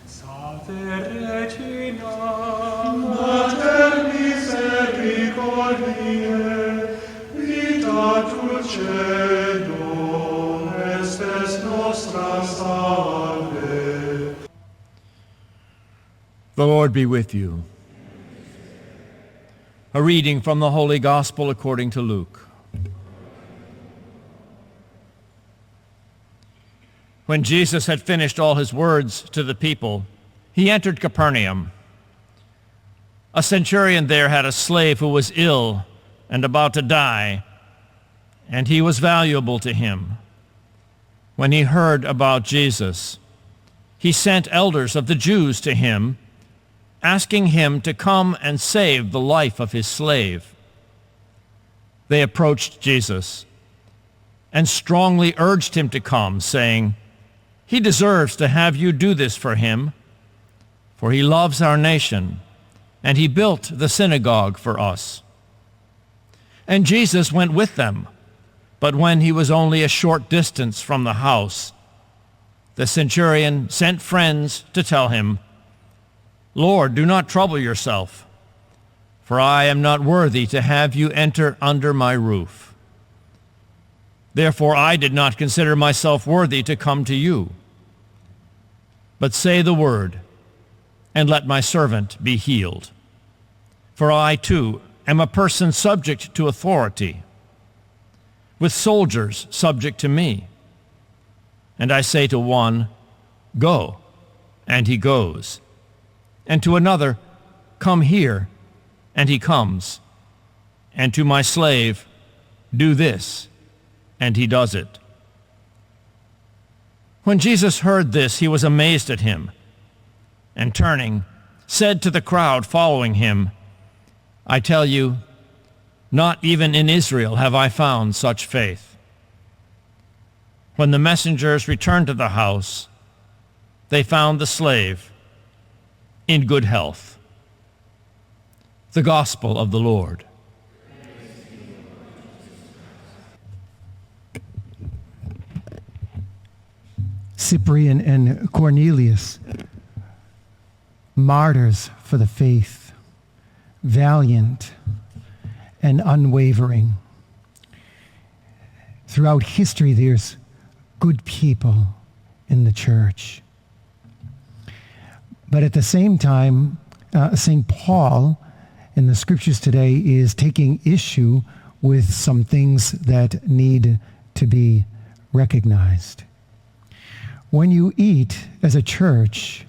Salve Regina, Mater misericordiae, vita dulcedo, estes nostra salve. The Lord be with you. A reading from the Holy Gospel according to Luke. When Jesus had finished all his words to the people, he entered Capernaum. A centurion there had a slave who was ill and about to die, and he was valuable to him. When he heard about Jesus, he sent elders of the Jews to him, asking him to come and save the life of his slave. They approached Jesus and strongly urged him to come, saying, "He deserves to have you do this for him, for he loves our nation, and he built the synagogue for us." And Jesus went with them, but when he was only a short distance from the house, the centurion sent friends to tell him, "Lord, do not trouble yourself, for I am not worthy to have you enter under my roof. Therefore I did not consider myself worthy to come to you. But say the word, and let my servant be healed. For I, too, am a person subject to authority, with soldiers subject to me. And I say to one, 'Go,' and he goes. And to another, 'Come here,' and he comes. And to my slave, 'Do this,' and he does it." When Jesus heard this, he was amazed at him, and turning, said to the crowd following him, "I tell you, not even in Israel have I found such faith." When the messengers returned to the house, they found the slave in good health. The Gospel of the Lord. Cyprian and Cornelius, martyrs for the faith, valiant and unwavering. Throughout history, there's good people in the church. But at the same time, St. Paul in the scriptures today is taking issue with some things that need to be recognized. When you eat as a church,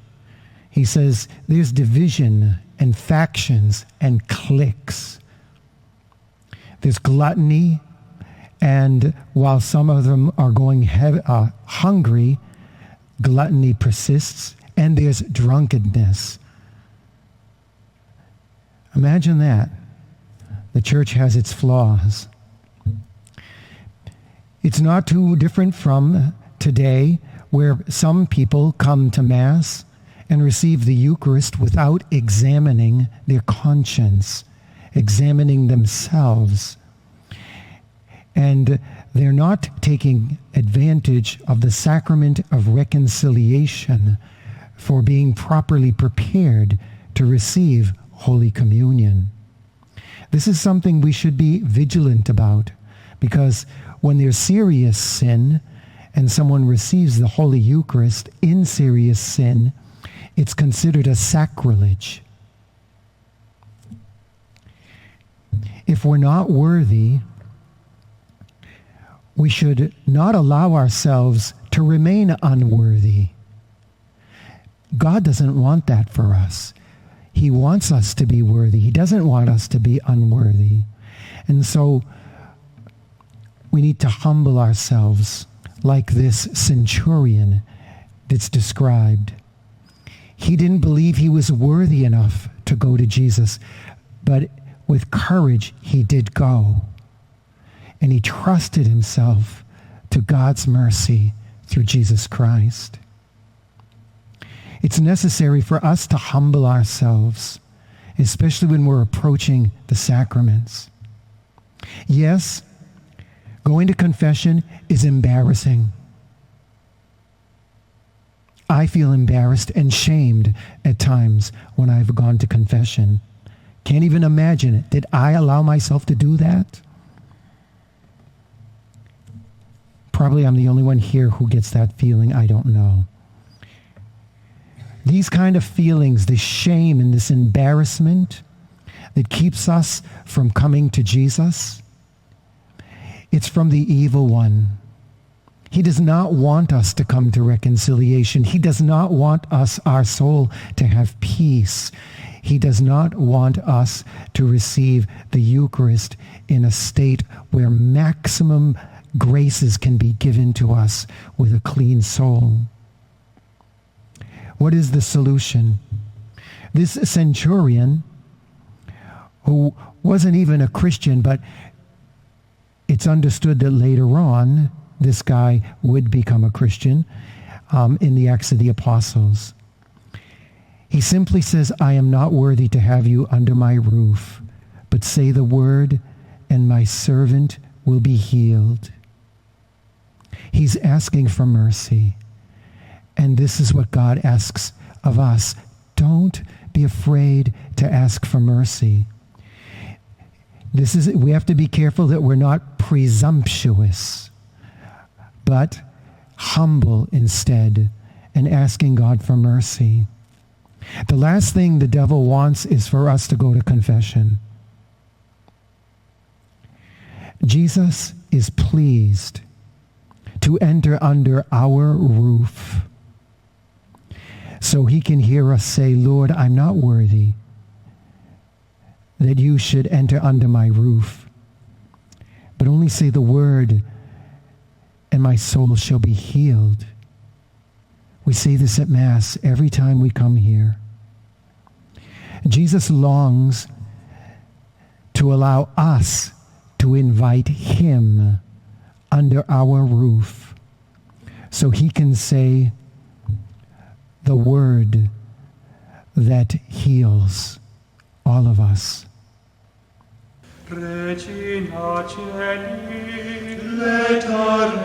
he says there's division and factions and cliques. There's gluttony, and while some of them are going hungry, gluttony persists, and there's drunkenness. Imagine that. The church has its flaws. It's not too different from today, where some people come to Mass and receive the Eucharist without examining their conscience, examining themselves. And they're not taking advantage of the sacrament of reconciliation for being properly prepared to receive Holy Communion. This is something we should be vigilant about, because when there's serious sin and someone receives the Holy Eucharist in serious sin, it's considered a sacrilege. If we're not worthy, we should not allow ourselves to remain unworthy. God doesn't want that for us. He wants us to be worthy. He doesn't want us to be unworthy. And so we need to humble ourselves like this centurion that's described. He didn't believe he was worthy enough to go to Jesus, but with courage he did go. And he trusted himself to God's mercy through Jesus Christ. It's necessary for us to humble ourselves, especially when we're approaching the sacraments. Yes, going to confession is embarrassing. I feel embarrassed and shamed at times when I've gone to confession. Can't even imagine it. Did I allow myself to do that? Probably I'm the only one here who gets that feeling. I don't know. These kind of feelings, this shame and this embarrassment that keeps us from coming to Jesus, it's from the evil one. He does not want us to come to reconciliation. He does not want us, our soul, to have peace. He does not want us to receive the Eucharist in a state where maximum graces can be given to us with a clean soul. What is the solution? This centurion, who wasn't even a Christian, but it's understood that later on, this guy would become a Christian in the Acts of the Apostles. He simply says, I am not worthy to have you under my roof, but say the word and my servant will be healed. He's asking for mercy. And this is what God asks of us. Don't be afraid to ask for mercy. We have to be careful that we're not presumptuous, but humble instead, and asking God for mercy. The last thing the devil wants is for us to go to confession. Jesus is pleased to enter under our roof so he can hear us say, Lord, I'm not worthy that you should enter under my roof, but only say the word and my soul shall be healed. We say this at Mass every time we come here. Jesus longs to allow us to invite him under our roof so he can say the word that heals all of us. Regina Celi, let our